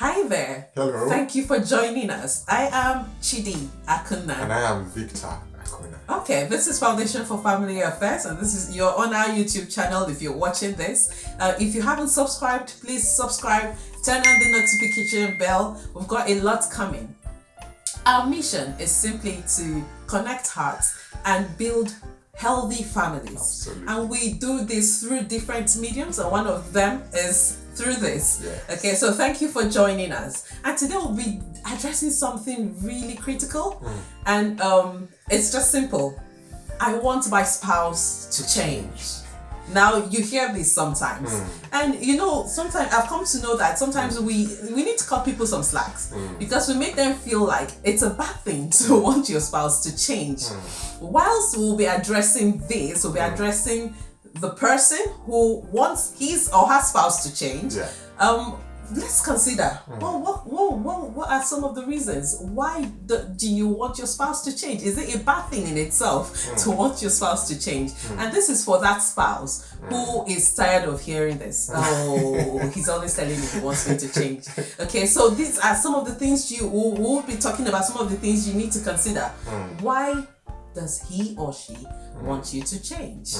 Hi there. Hello. Thank you for joining us. I am Chidi Akunna. And I am Victor Akunna. Okay, this is Foundation for Family Affairs, and this is you're on our YouTube channel if you're watching this. If you haven't subscribed, please subscribe, turn on the notification bell. We've got a lot coming. Our mission is simply to connect hearts and build healthy families. Absolutely. And we do this through different mediums, and one of them is through this. Yes. Okay, so thank you for joining us. And today we'll be addressing something really critical, and it's just simple. I want my spouse to change. Now you hear this sometimes, and you know, sometimes I've come to know that sometimes we need to cut people some slacks because we make them feel like it's a bad thing to want your spouse to change. Whilst we'll be addressing this, we'll be addressing the person who wants his or her spouse to change. Let's consider what are some of the reasons why do you want your spouse to change? Is it a bad thing in itself to want your spouse to change? And this is for that spouse who is tired of hearing this. Oh, he's always telling me he wants me to change. Okay, so these are some of the things we'll be talking about, some of the things you need to consider. Why does he or she want you to change?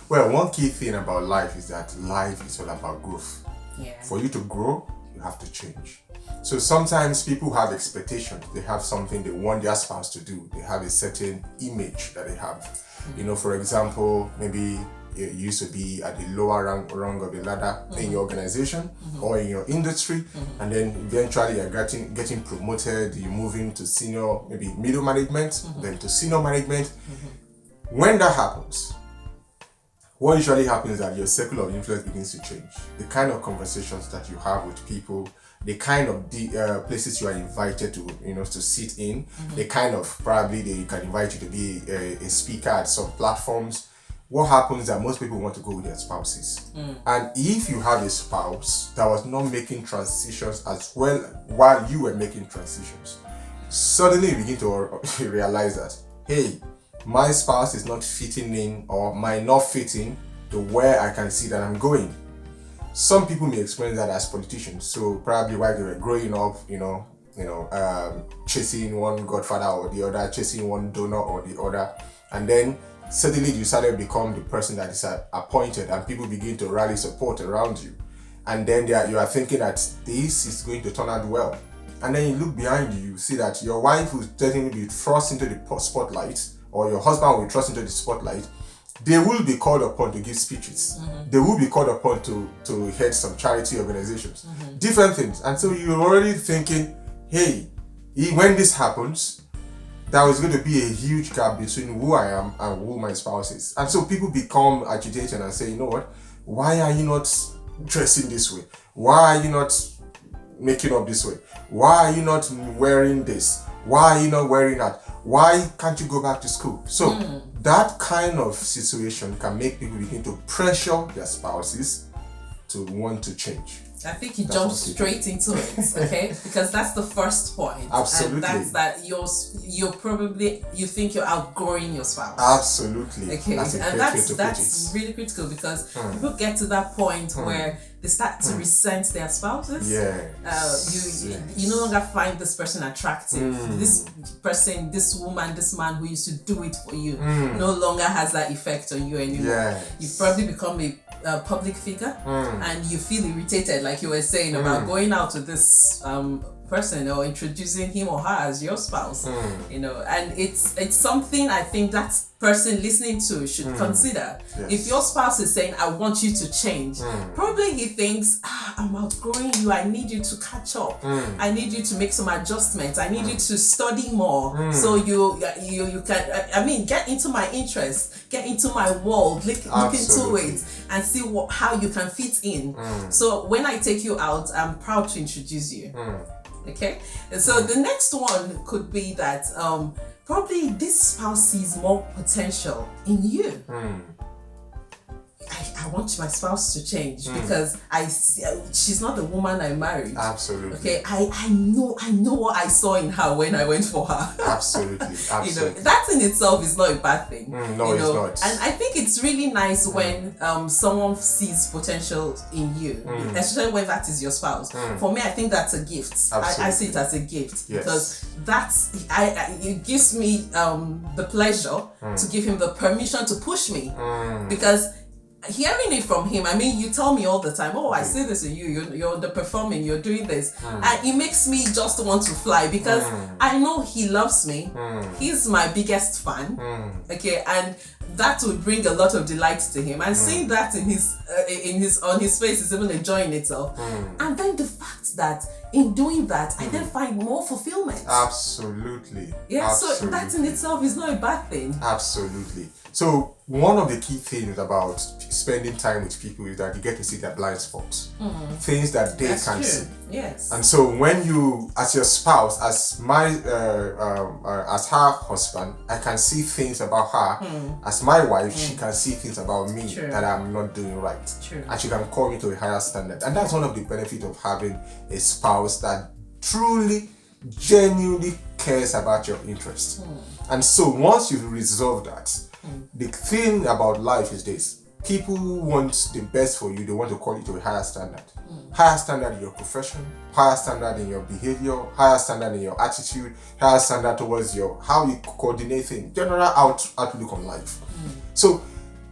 Well, one key thing about life is that life is all about growth. Yeah. For you to grow, you have to change. So sometimes people have expectations. They have something they want their spouse to do. They have a certain image that they have. You know, for example, maybe you used to be at the lower rung of the ladder in your organization or in your industry, and then eventually you're getting promoted, you're moving to senior, maybe middle management, then to senior management. When that happens, what usually happens is that your circle of influence begins to change. The kind of conversations that you have with people, the kind of places you are invited to, to sit in, the kind of probably they can invite you to be a speaker at some platforms. What happens is that most people want to go with their spouses. And if you have a spouse that was not making transitions as well while you were making transitions, suddenly you begin to realize that, hey, my spouse is not fitting in or might not fit in to where I can see that I'm going. Some people may experience that as politicians. So probably while they were growing up, chasing one godfather or the other, chasing one donor or the other, and then suddenly you decided to become the person that is appointed, and people begin to rally support around you. And then you are thinking that this is going to turn out well. And then you look behind you, you see that your wife will certainly be thrust into the spotlight, or your husband will be thrust into the spotlight. They will be called upon to give speeches. They will be called upon to head some charity organizations, different things. And so you're already thinking, hey, when this happens, there is going to be a huge gap between who I am and who my spouse is. And so people become agitated and say, you know what, why are you not dressing this way? Why are you not making up this way? Why are you not wearing this? Why are you not wearing that? Why can't you go back to school? So that kind of situation can make people begin to pressure their spouses to want to change. I think you jumped straight into it, okay? Because that's the first point. Absolutely. And that's that you think you're outgrowing your spouse. Absolutely. Okay. That's really critical because people get to that point where they start to resent their spouses. You no longer find this person attractive. This person, this woman, this man who used to do it for you no longer has that effect on you anymore. You've probably become a public figure and you feel irritated, like you were saying, about going out with this person or introducing him or her as your spouse. And it's something I think that person listening to should consider. If your spouse is saying, I want you to change, probably he thinks, I'm outgrowing you, I need you to catch up, I need you to make some adjustments, I need you to study more so you can get into my interest, get into my world, look into it and see how you can fit in. So when I take you out, I'm proud to introduce you. Okay, and so the next one could be that probably this spouse sees more potential in you. I want my spouse to change because I see she's not the woman I married. Absolutely. Okay, I know what I saw in her when I went for her. Absolutely. That in itself is not a bad thing. No, it's not. And I think it's really nice when someone sees potential in you, especially when that is your spouse. For me, I think that's a gift. I see it as a gift because it gives me the pleasure to give him the permission to push me because hearing it from him, I mean, you tell me all the time, oh, I see this in you, you're underperforming, you're doing this, and it makes me just want to fly because I know he loves me. He's my biggest fan, okay, and that would bring a lot of delight to him, and seeing that on his face is even enjoying itself, and then the fact that in doing that I then find more fulfillment. Absolutely. So that in itself is not a bad thing. Absolutely. So one of the key things about spending time with people is that you get to see their blind spots, things that they can't see. Yes. And so when you, as your spouse, as my, as her husband, I can see things about her. As my wife, she can see things about me that I'm not doing right. And she can call me to a higher standard. And that's one of the benefits of having a spouse that truly, genuinely cares about your interests. And so once you've resolved that, the thing about life is this: people want the best for you. They want to call you to a higher standard. Higher standard in your profession, higher standard in your behavior, higher standard in your attitude, higher standard towards how you coordinate things, general outlook on life. So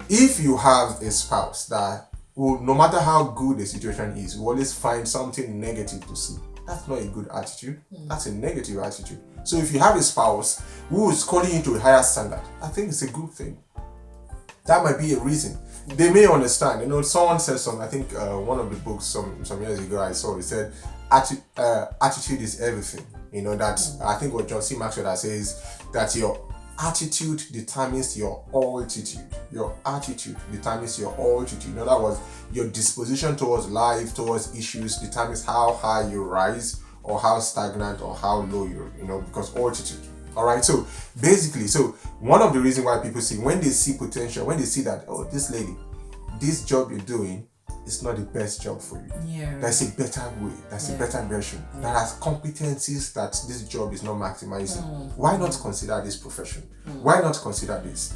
if you have a spouse that will, no matter how good the situation is, will always find something negative to see, that's not a good attitude. That's a negative attitude. So if you have a spouse who is calling you to a higher standard, I think it's a good thing. That might be a reason. They may understand. Someone said something, I think one of the books some years ago I saw, it said, attitude is everything. That I think what John C. Maxwell says, that your attitude determines your altitude. Your attitude determines your altitude. In other words, your disposition towards life, towards issues, determines how high you rise or how stagnant or how low you're, because altitude. All right. So basically, one of the reasons why people see, when they see potential, when they see that, oh, this lady, this job you're doing is not the best job for you. There's a better way. There's a better version that has competencies that this job is not maximizing. Why not consider this profession? Why not consider this?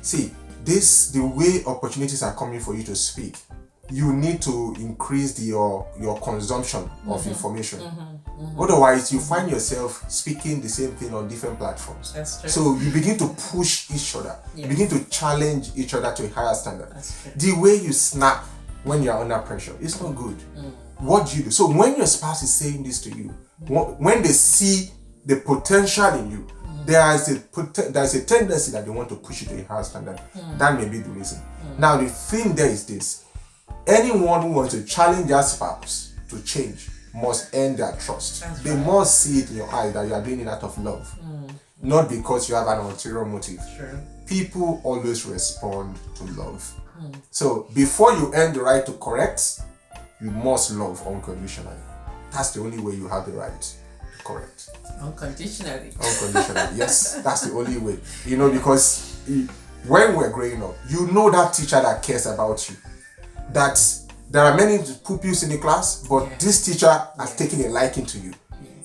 See, the way opportunities are coming for you to speak, you need to increase your consumption of information. Otherwise, you find yourself speaking the same thing on different platforms. That's true. So you begin to push each other. You begin to challenge each other to a higher standard. That's true. The way you snap when you're under pressure, it's not good. What do you do? So when your spouse is saying this to you, when they see the potential in you, there is a tendency that they want to push you to a higher standard. That may be the reason. Now the thing there is this: anyone who wants to challenge their spouse to change must earn their trust. They must see it in your eyes that you are doing it out of love, not because you have an ulterior motive. People always respond to love. So before you earn the right to correct, you must love unconditionally. That's the only way you have the right to correct. Unconditionally. Yes, that's the only way. Because when we're growing up, that teacher that cares about you, that there are many pupils in the class, but this teacher has taken a liking to you.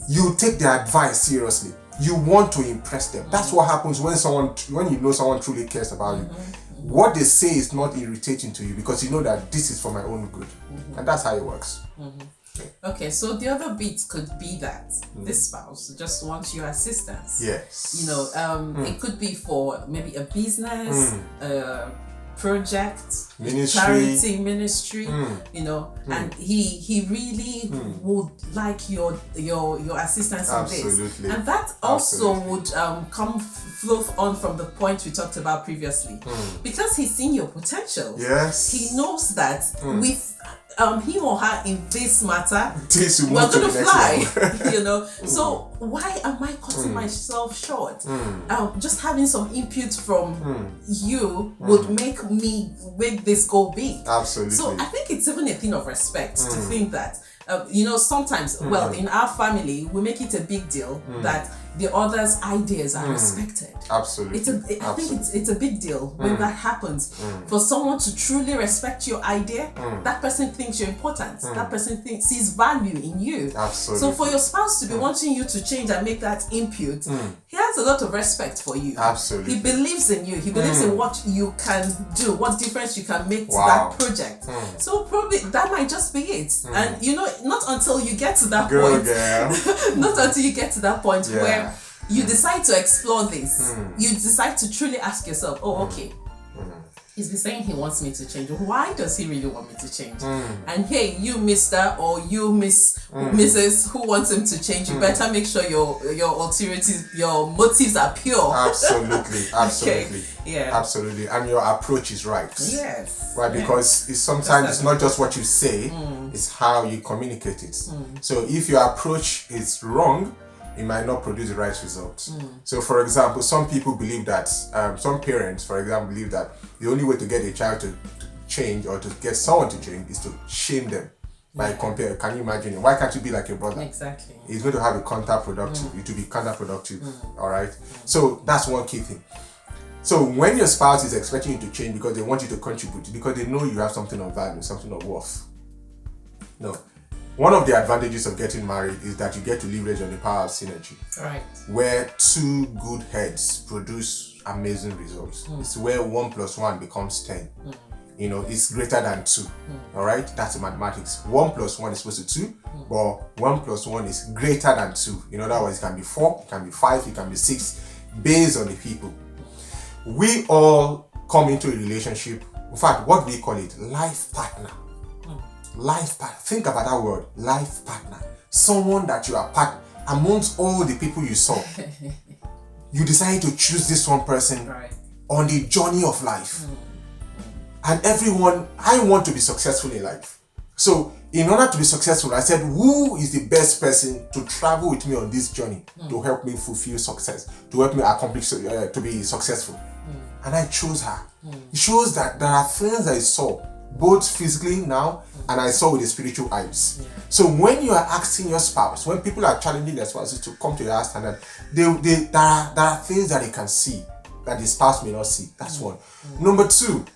You take their advice seriously. You want to impress them. That's what happens when you know someone truly cares about you. What they say is not irritating to you because you know that this is for my own good. And that's how it works. Okay, so the other bit could be that this spouse just wants your assistance. Yes. It could be for maybe a business, project, ministry. charity ministry, and he really would like your assistance in this, and that also would flow on from the point we talked about previously, because he's seen your potential. Yes, he knows that with him or her in this matter, we're gonna fly. So why am I cutting myself short? Just having some input from you would make this go big. Absolutely. So I think it's even a thing of respect to think that sometimes, well, in our family, we make it a big deal that the other's ideas are respected. Absolutely. I think it's a big deal when that happens. For someone to truly respect your idea, that person thinks you're important. That person sees value in you. Absolutely. So for your spouse to be wanting you to change and make that input, he has a lot of respect for you. Absolutely. He believes in you. He believes in what you can do, what difference you can make to that project. So probably that might just be it. And not until you get to that point. Not until you get to that point where you decide to explore this. You decide to truly ask yourself, okay, he's been saying he wants me to change. Why does he really want me to change? And hey, you Mr. or you Mrs. who wants him to change, you better make sure your motives are pure. Absolutely. Okay. Yeah. Absolutely. And your approach is right. Yes. Right, because sometimes it's not just what you say, it's how you communicate it. So if your approach is wrong, it might not produce the right results. So for example, some people believe that, some parents, for example, believe that the only way to get a child to change or to get someone to change is to shame them by compare. Can you imagine it? Why can't you be like your brother? Exactly. It's going to have a counterproductive, it will be counterproductive, all right? So that's one key thing. So when your spouse is expecting you to change because they want you to contribute, because they know you have something of value, something of worth. No. One of the advantages of getting married is that you get to leverage on the power of synergy. Right. Where two good heads produce amazing results. It's where 1 + 1 becomes 10. It's greater than 2. All right? That's mathematics. 1 + 1 is supposed to 2, but 1 + 1 is greater than 2. In other words, it can be 4, it can be 5, it can be 6, based on the people. We all come into a relationship. In fact, what do we call it? Life partner. Life partner. Think about that word, life partner. Someone that you are part amongst all the people you saw. You decided to choose this one person on the journey of life. And everyone, I want to be successful in life. So in order to be successful, I said, who is the best person to travel with me on this journey to help me fulfill success, to help me accomplish, to be successful? And I chose her. It shows that there are things I saw, both physically now and I saw with the spiritual eyes. So when you are asking your spouse, when people are challenging their spouses to come to your standard, there are things that they can see that the spouse may not see. That's one. Number two,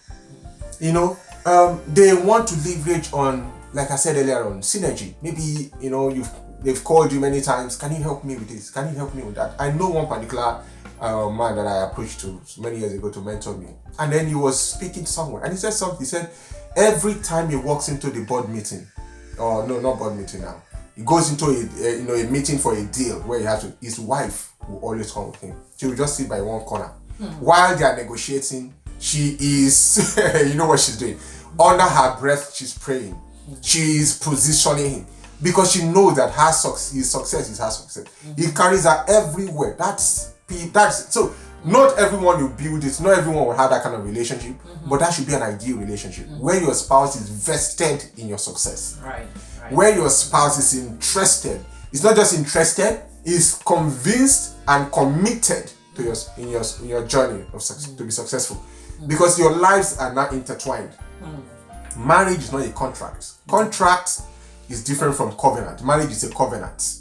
they want to leverage on, like I said earlier on, synergy. Maybe they've called you many times. Can you help me with this? Can you help me with that? I know one particular man that I approached to many years ago to mentor me, and then he was speaking somewhere, and he said something. He said every time he walks into the board meeting, or no, not board meeting now, he goes into a meeting for a deal where he has to. His wife will always come with him. She will just sit by one corner while they are negotiating. She is, you know what she's doing. Under her breath, she's praying. She is positioning him because she knows that his success is her success. He carries her everywhere. That's so. Not everyone will build it. Not everyone will have that kind of relationship. But that should be an ideal relationship where your spouse is vested in your success. Right. Where your spouse is interested. It's not just interested. Is convinced and committed to your journey of success, to be successful. Because your lives are not intertwined. Marriage is not a contract. Contract is different from covenant. Marriage is a covenant.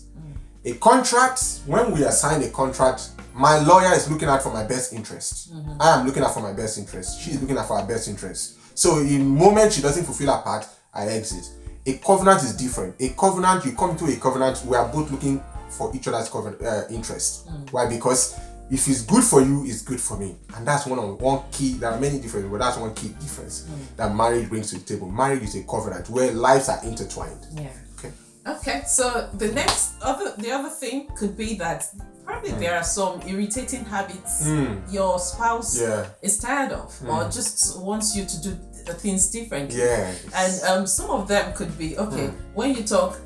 A contract, when we assign a contract, my lawyer is looking out for my best interest. I am looking out for my best interest. She is looking out for her best interest. So in moment she doesn't fulfill her part, I exit. A covenant is different. A covenant, you come into a covenant, we are both looking for each other's interest. Why? Because if it's good for you, it's good for me. And that's one key. There are many differences, but that's one key difference that marriage brings to the table. Marriage is a covenant where lives are intertwined. Yeah. Okay. So the other thing could be that probably there are some irritating habits your spouse is tired of or just wants you to do things differently. And some of them could be when we talk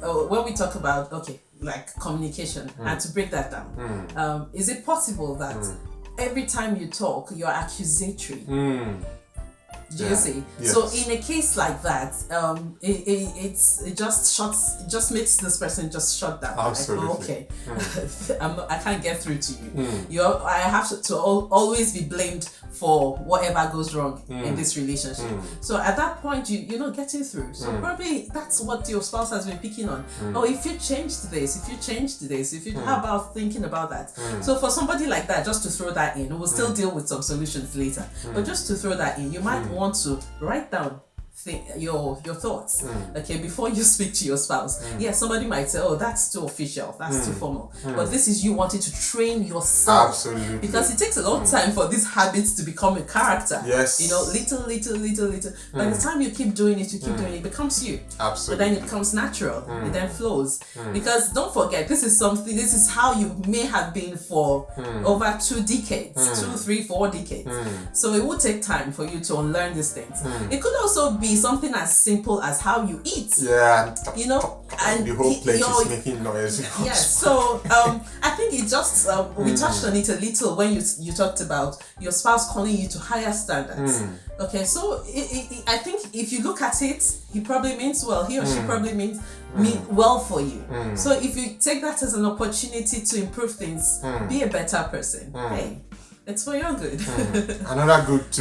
about like communication and to break that down. Is it possible that every time you talk you're accusatory? Do you see? Yes. So in a case like that, it just makes this person just shut down. Absolutely. Like, okay, I can't get through to you. I have to always be blamed for whatever goes wrong in this relationship. So at that point, you're not getting through. So probably that's what your spouse has been picking on. Oh, if you changed this, how about thinking about that? So for somebody like that, just to throw that in, we'll still deal with some solutions later. But just to throw that in, you might want to write down your thoughts, okay, before you speak to your spouse. Yeah, somebody might say, oh, that's too official, that's too formal, but this is you wanting to train yourself. Absolutely. Because it takes a long time for these habits to become a character. Yes. You know, little. By the time you keep doing it, it becomes you. Absolutely. But then it becomes natural. It then flows. Because don't forget, this is how you may have been for over 2 decades, 2, 3, 4 decades. So it will take time for you to unlearn these things. It could also be something as simple as how you eat. Yeah. You know, and the whole plate is making noise. Yes. So I think it just we touched on it a little when you talked about your spouse calling you to higher standards. Okay, so I think if you look at it, he probably means well. He or she probably mean well for you. So if you take that as an opportunity to improve things, be a better person. Hey, it's for your good. Another good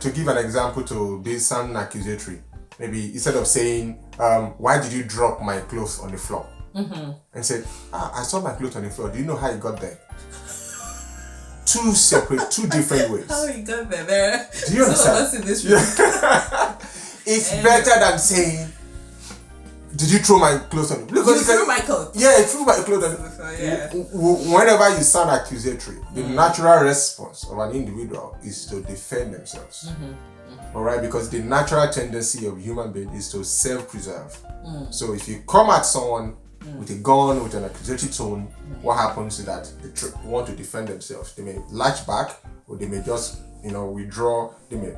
to give an example to be sound accusatory. Maybe instead of saying, why did you drop my clothes on the floor? And said, I saw my clothes on the floor. Do you know how it got there? 2 different ways. How it got there? Do you understand? Some of us in this room. It's better than saying, did you throw my clothes on the floor? You threw my clothes. Yeah, I threw my clothes on the floor. Yeah. Whenever you sound accusatory, the natural response of an individual is to defend themselves. Alright, because the natural tendency of human being is to self-preserve. So if you come at someone with a gun, with an accusatory tone, what happens is that they want to defend themselves. They may latch back, or they may just, withdraw. They may.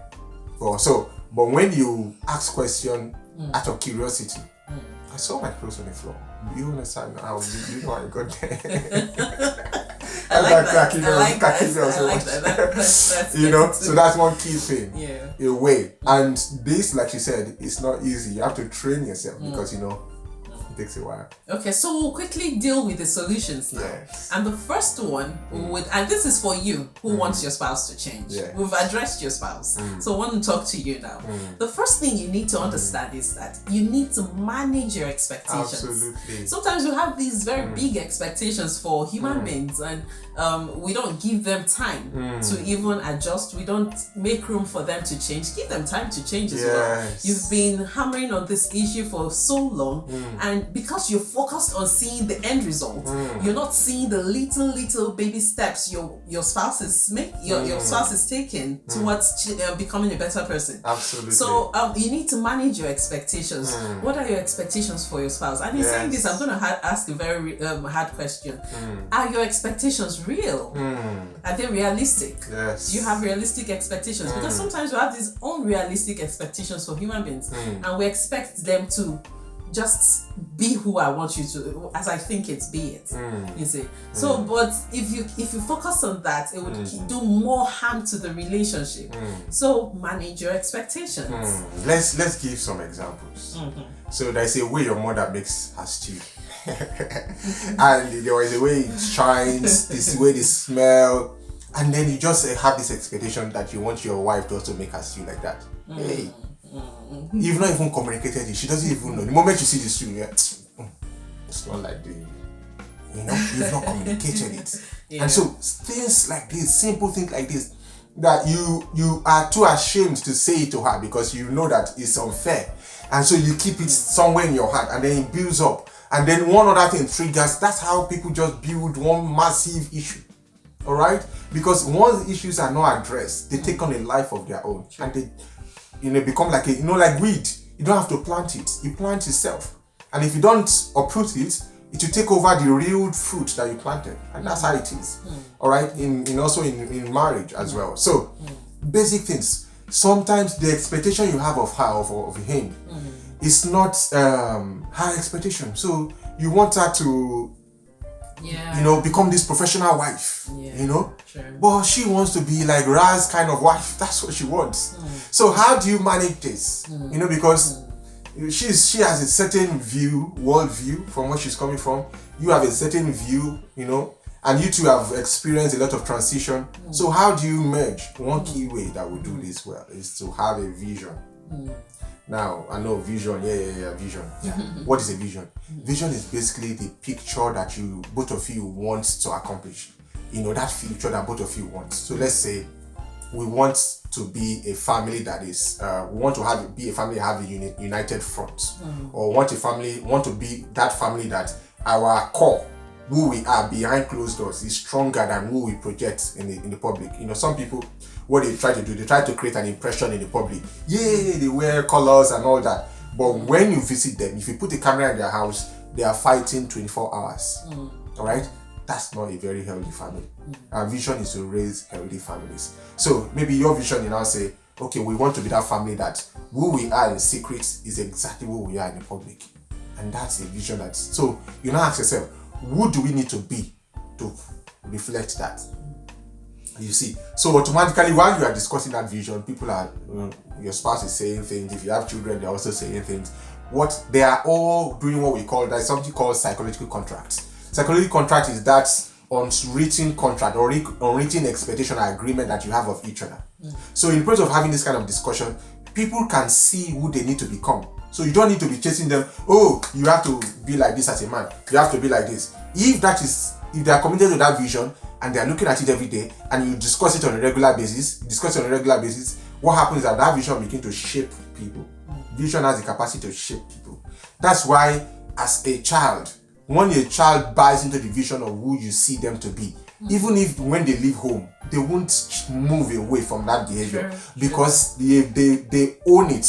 But when you ask question out of curiosity, I saw my clothes on the floor. Do you understand how? Do you know how I got there? I like that. That's so that's one key thing. Yeah. A way. And this, like you said, is not easy. You have to train yourself because it takes a while. Okay, so we'll quickly deal with the solutions now. Yes. And the first one and this is for you who wants your spouse to change. Yeah. We've addressed your spouse. So I want to talk to you now. The first thing you need to understand is that you need to manage your expectations. Absolutely. Sometimes we have these very big expectations for human beings, and we don't give them time to even adjust. We don't make room for them to change. Give them time to change as well. You've been hammering on this issue for so long, and because you're focused on seeing the end result, you're not seeing the little baby steps your spouse is your spouse is taking towards becoming a better person. Absolutely. So you need to manage your expectations. What are your expectations for your spouse? And in saying this, I'm going to ask a very hard question. Are your expectations real? Are they realistic? Yes. Do you have realistic expectations? Because sometimes we have these unrealistic expectations for human beings, and we expect them to just be who I want you to, as I think it's be it. You see. So, but if you focus on that, it would do more harm to the relationship. So manage your expectations. Let's give some examples. So there's a way your mother makes her stew. And there is a way it shines, this way they smell, and then you just have this expectation that you want your wife to also make her stew like that. Hey. You've not even communicated it. She doesn't even know. The moment you see the stew, it's not like you've not communicated it. And so things like this, simple things like this, that you are too ashamed to say it to her because you know that it's unfair. And so you keep it somewhere in your heart, and then it builds up. And then one other thing triggers. That's how people just build one massive issue. Alright? Because once issues are not addressed, they take on a life of their own. And they become like like weed. You don't have to plant it. You plant yourself. And if you don't uproot it, it will take over the real fruit that you planted. And that's how it is. Alright? In also in marriage as well. So basic things. Sometimes the expectation you have of her, of him, is not high expectation. So you want her to become this professional wife, Sure. But she wants to be like Raz kind of wife. That's what she wants. So how do you manage this? Because she has a certain world view from where she's coming from. You have a certain view, and you two have experienced a lot of transition. So how do you merge? One key way that will do this well is to have a vision. Now, I know vision, vision. Yeah. What is a vision? Vision is basically the picture that both of you want to accomplish. That future that both of you want. So let's say we want to be a family that is, we want to be a family that have a united front. Or want to be that family that our core, who we are behind closed doors, is stronger than who we project in the public. Some people, what they try to do, they try to create an impression in the public. Yeah, they wear colors and all that. But when you visit them, if you put a camera in their house, they are fighting 24 hours. All right? That's not a very healthy family. Our vision is to raise healthy families. So maybe your vision, you now say, okay, we want to be that family that who we are in secret is exactly who we are in the public. And that's a vision so you now ask yourself, who do we need to be to reflect that? You see, so automatically while you are discussing that vision, people are, your spouse is saying things. If you have children, they're also saying things. They are all doing what we call, there's something called psychological contracts. Psychological contract is that unwritten contract or unwritten expectation or agreement that you have of each other. So in the process of having this kind of discussion, people can see who they need to become. So you don't need to be chasing them. Oh, you have to be like this as a man. You have to be like this. If they are committed to that vision and they are looking at it every day, and you discuss it on a regular basis, what happens is that vision begins to shape people. Vision has the capacity to shape people. That's why, as a child, when a child buys into the vision of who you see them to be, even if when they leave home, they won't move away from that behavior because they own it.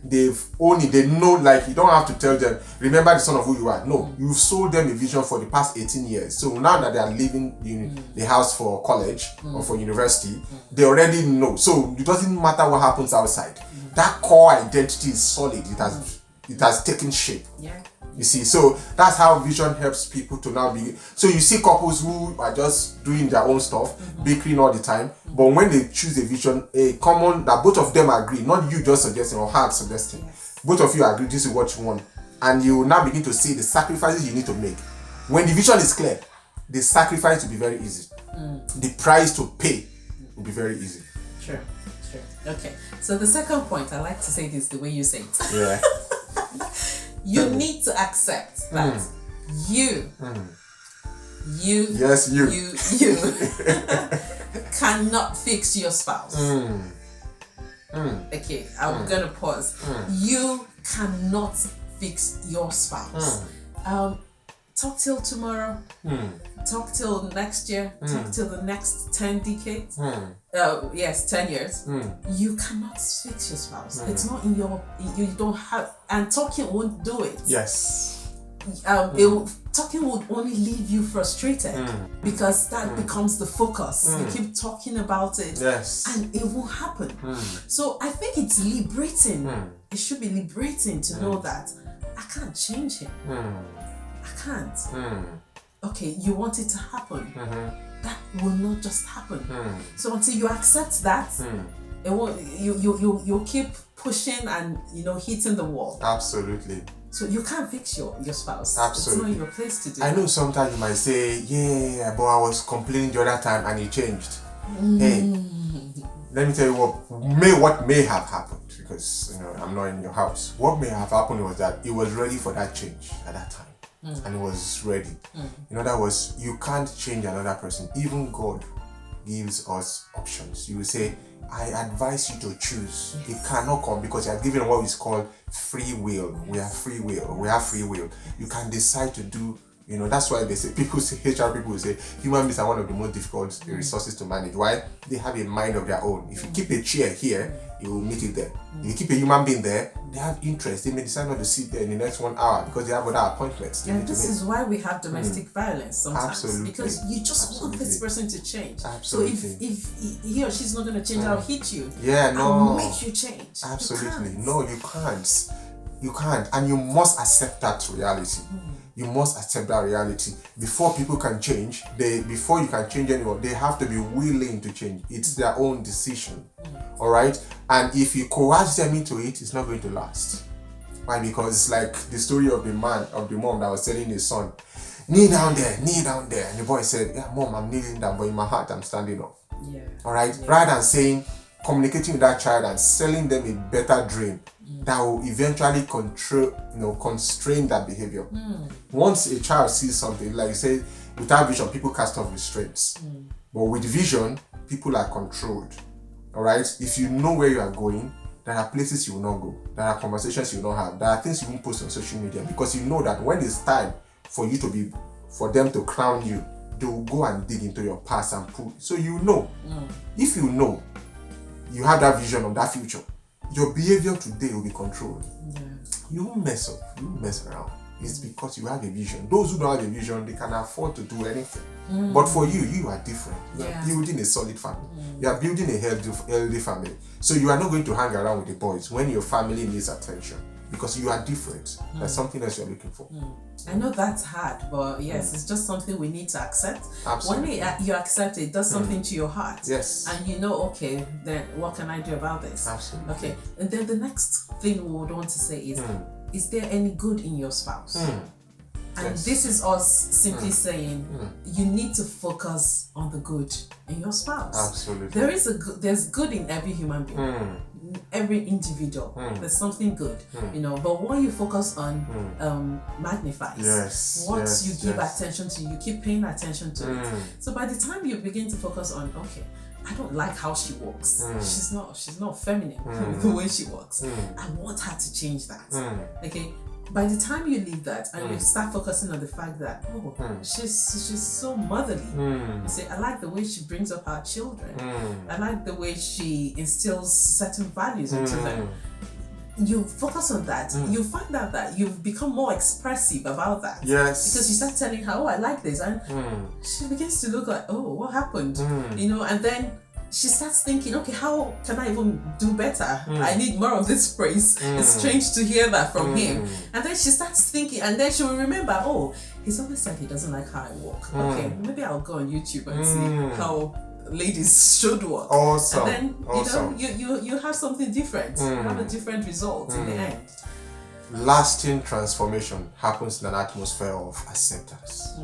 They've owned it. They know, like, you don't have to tell them, remember the son of who you are. No, you've sold them a vision for the past 18 years. So now that they are leaving the house for college or for university, they already know. So it doesn't matter what happens outside. That core identity is solid. It has taken shape. You see, so that's how vision helps people to now be. So you see couples who are just doing their own stuff, bickering all the time. But when they choose a vision, a common that both of them agree, not you just suggesting or hard suggesting. Both of you agree this is what you want, and you will now begin to see the sacrifices you need to make. When the vision is clear, the sacrifice will be very easy. The price to pay will be very easy. Sure. Okay. So the second point, I like to say this the way you say it. Yeah. You need to accept that you cannot fix your spouse. Okay, I'm gonna pause. You cannot fix your spouse. Talk till tomorrow. Talk till next year. Talk till the next 10 decades. 10 years. You cannot fix your spouse. It's not in you don't have, and talking won't do it. Yes. Talking would only leave you frustrated because that becomes the focus. You keep talking about it, and it won't happen. So I think it's liberating. It should be liberating to know that I can't change him. I can't. Okay, you want it to happen. That will not just happen. So until you accept that, it won't. You keep pushing and hitting the wall. Absolutely. So you can't fix your spouse. Absolutely. It's not your place to do. I know sometimes you might say, yeah, but I was complaining the other time and it changed. Hey, let me tell you what may have happened, because I'm not in your house. What may have happened was that it was ready for that change at that time. And it was ready. In other words, you can't change another person. Even God gives us options. You will say, I advise you to choose. It cannot come because you are given what is called free will. We have free will. We have free will. You can decide to do. That's why they say, HR people will say, human beings are one of the most difficult resources to manage. Why? They have a mind of their own. If you keep a chair here, you will meet it there. If you keep a human being there, they have interest. They may decide not to sit there in the next 1 hour because they have other appointments. And this is why we have domestic violence sometimes. Absolutely. Because you just want this person to change. Absolutely. So if he or she's not going to change, I'll hit you. Yeah, no. I'll make you change. Absolutely. No, you can't. You can't. And you must accept that reality. You must accept that reality. Before people can change, before you can change anyone, they have to be willing to change. It's their own decision. All right? And if you coerce them into it, it's not going to last. Why? Because it's like the story of the mom that was telling his son, kneel down there. And the boy said, yeah, mom, I'm kneeling down, but in my heart, I'm standing up. Yeah. All right? Yeah. Rather than communicating with that child and selling them a better dream that will eventually constrain that behavior. Once a child sees something, like you say, without vision, people cast off restraints. But with vision, people are controlled. All right? If you know where you are going, there are places you will not go. There are conversations you will not have. There are things you won't post on social media, because you know that when it's time for them to crown you, they will go and dig into your past and pull. So you know. If you know, you have that vision of that future, your behavior today will be controlled. Yeah. You won't mess up. You won't mess around. It's because you have a vision. Those who don't have a vision, they can afford to do anything. But for you are different. You are building a solid family. You are building a healthy family. So you are not going to hang around with the boys when your family needs attention, because you are different. There's something else you're looking for. I know that's hard, but yes, it's just something we need to accept. Absolutely. When you accept it, it does something to your heart. Yes. And you know, okay, then what can I do about this? Absolutely. Okay. And then the next thing we would want to say is there any good in your spouse? And this is us simply saying you need to focus on the good in your spouse. Absolutely. There's good in every human being. Every individual, there's something good, but what you focus on magnifies. You give attention to, you keep paying attention to it. So by the time you begin to focus on, okay, I don't like how she walks. She's not feminine with the way she walks. I want her to change that. Okay. By the time you leave that and you start focusing on the fact that she's so motherly, you say, I like the way she brings up her children. I like the way she instills certain values into them. You focus on that, you find out that you've become more expressive about that. Yes. Because you start telling her, oh, I like this, and she begins to look like, oh, what happened? And then she starts thinking, okay, how can I even do better? I need more of this praise. It's strange to hear that from him. And then she starts thinking, and then she will remember, oh, he's always said he doesn't like how I walk. Okay, maybe I'll go on YouTube and see how ladies should walk. Awesome. And then you have something different. You have a different result in the end. Lasting transformation happens in an atmosphere of acceptance.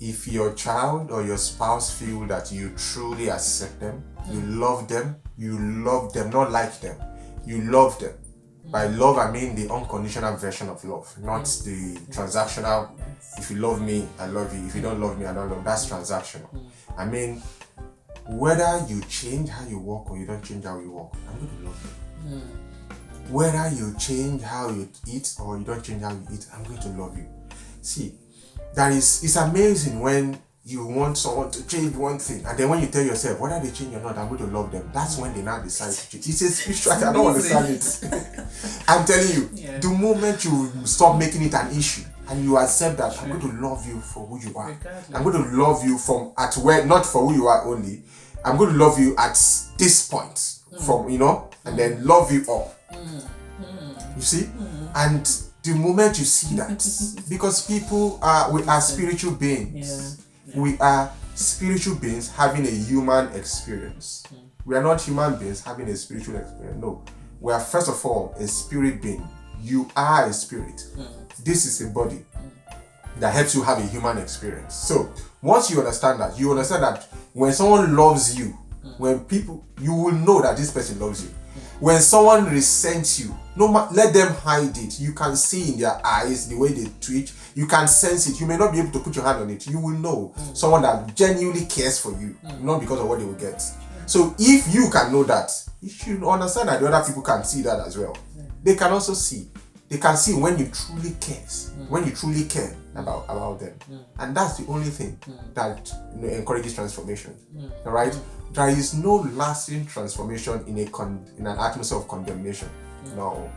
If your child or your spouse feel that you truly accept them, you love them, not like them, you love them. By love, I mean the unconditional version of love, not the transactional, if you love me, I love you, if you don't love me, I don't love you. That's transactional. I mean, whether you change how you walk or you don't change how you walk, I'm going to love you. Whether you change how you eat or you don't change how you eat, I'm going to love you. See, it's amazing when you want someone to change one thing, and then when you tell yourself whether they change or not, I'm going to love them. That's when they now decide to change. It's a spirituality. I don't understand it. I'm telling you, the moment you stop making it an issue and you accept that I'm going to love you for who you are. Regardless. I'm going to love you not for who you are only. I'm going to love you at this point, and then love you all. You see, and the moment you see that, because we are spiritual beings. We are spiritual beings having a human experience. We are not human beings having a spiritual experience. No. We are first of all a spirit being. You are a spirit. This is a body that helps you have a human experience. So once you understand that when someone loves you, you will know that this person loves you. When someone resents you, let them hide it. You can see in their eyes the way they twitch. You can sense it. You may not be able to put your hand on it. You will know someone that genuinely cares for you, not because of what they will get. So if you can know that, you should understand that the other people can see that as well. They can also see. They can see when you truly cares, when you truly care about them. And that's the only thing that encourages transformation. All right? There is no lasting transformation in an atmosphere of condemnation. No.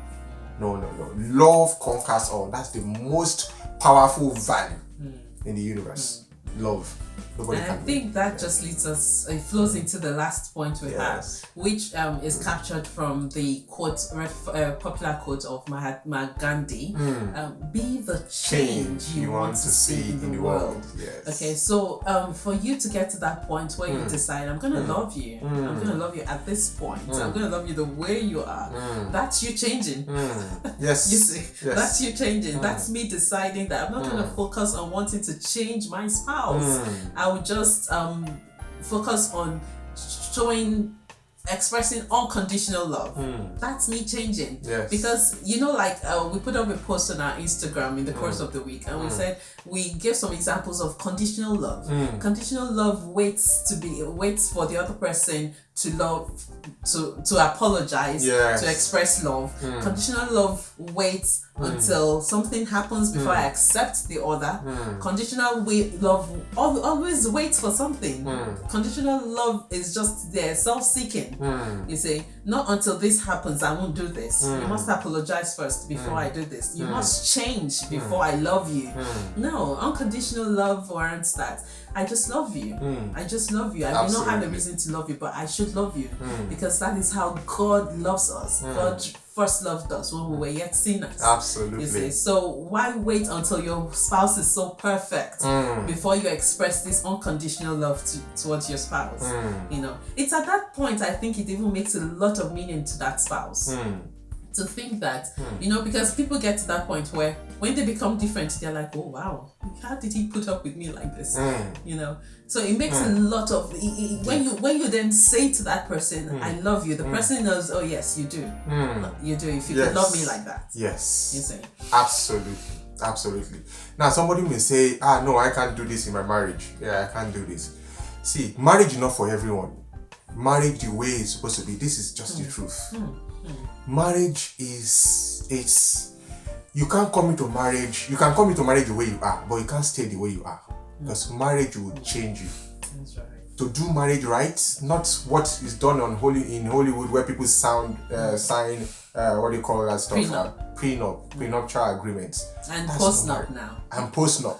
Love conquers all. That's the most powerful value in the universe. love. Nobody and can I think that just leads us, it flows into the last point we have, which is captured from the quote, popular quote of Mahatma Gandhi. Be the change you want to see in the world. Yes. Okay, so for you to get to that point where you decide, I'm going to love you. I'm going to love you at this point. I'm going to love you the way you are. That's you changing. Yes. You see, that's you changing. That's me deciding that I'm not going to focus on wanting to change my spouse. I would just focus on expressing unconditional love. That's me changing. Yes. Because we put up a post on our Instagram in the course of the week, and we said we gave some examples of conditional love. Conditional love waits for the other person to love, to apologize, to express love. Conditional love waits until something happens before I accept the other. Conditional love always waits for something. Conditional love is just there, self-seeking. You say, not until this happens, I won't do this. You must apologize first before I do this. You must change before I love you. No, unconditional love warrants that. I just love you. I just love you. I may not have a reason to love you, but I should love you because that is how God loves us. God first loved us when we were yet sinners. Absolutely. You see? So why wait until your spouse is so perfect before you express this unconditional love towards your spouse? It's at that point I think it even makes a lot of meaning to that spouse. To think that, because people get to that point where when they become different, they're like, oh wow, how did he put up with me like this? So it makes a lot of, when you then say to that person, I love you, the person knows, oh yes, you do. You do, if you could love me like that. Yes. You say. Absolutely. Now somebody may say, no, I can't do this in my marriage. Yeah, I can't do this. See, marriage is not for everyone. Marriage the way it's supposed to be. This is just the truth. Marriage you can't come into marriage. You can come into marriage the way you are, but you can't stay the way you are, because marriage will change you. That's right. To do marriage right, not what is done in Hollywood where people sign what do you call that stuff? Prenuptial agreements. And post-nup now. And post-nup.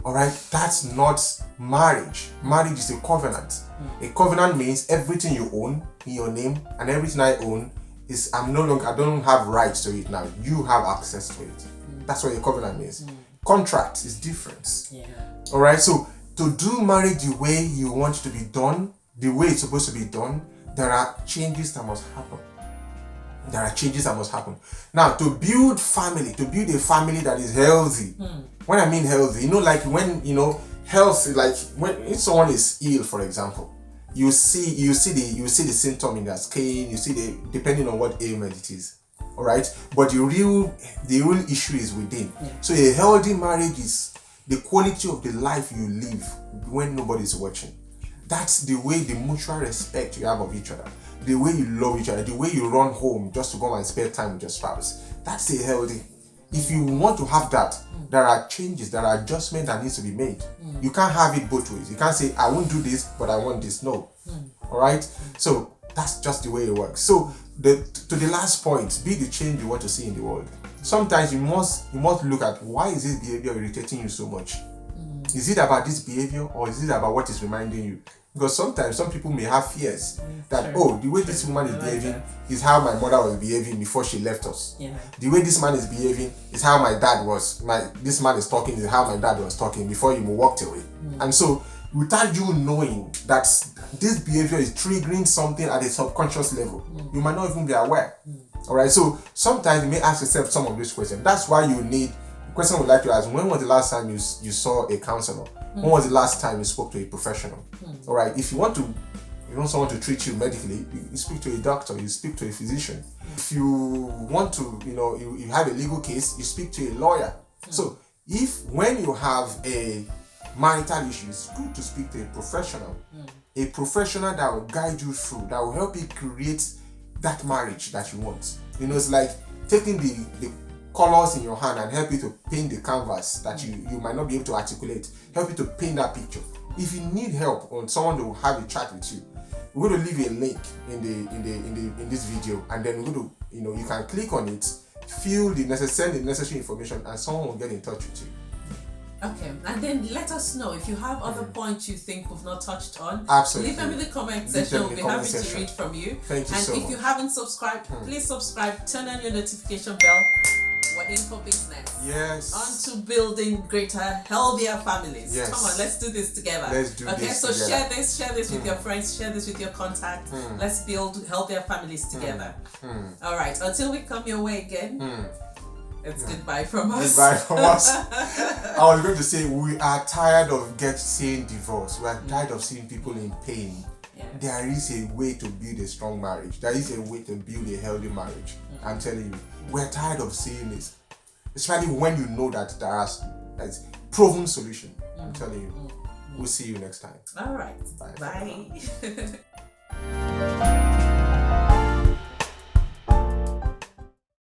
All right, that's not marriage. Marriage is a covenant. A covenant means everything you own in your name and everything I own is I don't have rights to it now. You have access to it. That's what a covenant means. Contract is different. Yeah. All right, so to do marriage the way you want it to be done, the way it's supposed to be done, there are changes that must happen. Now, to build a family that is healthy. When I mean healthy, health is like if someone is ill, for example, you see the symptom in their skin, depending on what ailment it is. All right, but the real issue is within. So a healthy marriage is the quality of the life you live when nobody's watching. That's the way, the mutual respect you have of each other, the way you love each other, the way you run home just to go and spend time with your spouse. That's a healthy. If you want to have that, there are changes, there are adjustments that needs to be made. You can't have it both ways. You can't say, I won't do this, but I want this. No. All right? So that's just the way it works. So to the last point, be the change you want to see in the world. Sometimes you must look at, why is this behavior irritating you so much? Is it about this behavior, or is it about what is reminding you? Because sometimes some people may have fears that, the way this woman is behaving is how my mother was behaving before she left us. The way this man is behaving is how my dad was. This man is talking is how my dad was talking before he walked away. And so, without you knowing that this behavior is triggering something at a subconscious level, you might not even be aware. All right. So sometimes you may ask yourself some of these questions. That's why you need. The question I would like to ask: when was the last time you saw a counselor? When was the last time you spoke to a professional? All right. If you want someone to treat you medically, you speak to a doctor, you speak to a physician. If you want to, you have a legal case, you speak to a lawyer. So when you have a marital issue, it's good to speak to a professional that will guide you through, that will help you create that marriage that you want. It's like taking the colors in your hand and help you to paint the canvas that you might not be able to articulate, help you to paint that picture. If you need help or someone to have a chat with you, we're going to leave a link in this video, and then we're going to, you can click on it, send the necessary information, and someone will get in touch with you. Okay, and then let us know if you have other points you think we've not touched on. Absolutely. Leave them in the comment section. We'll be happy to read from you. Thank you so much. And if you haven't subscribed, please subscribe, turn on your notification bell. We're in for business. Yes. On to building greater, healthier families. Yes. Come on, let's do this together. Let's do this together. Okay, so share this with your friends, share this with your contacts. Let's build healthier families together. All right, until we come your way again. It's goodbye from us. Goodbye from us. I was going to say, we are tired of seeing divorce. We are tired of seeing people in pain. Yes. There is a way to build a strong marriage. There is a way to build a healthy marriage. I'm telling you, we're tired of seeing this. Especially when you know that there's proven solution. I'm telling you. We'll see you next time. All right. Bye. Bye.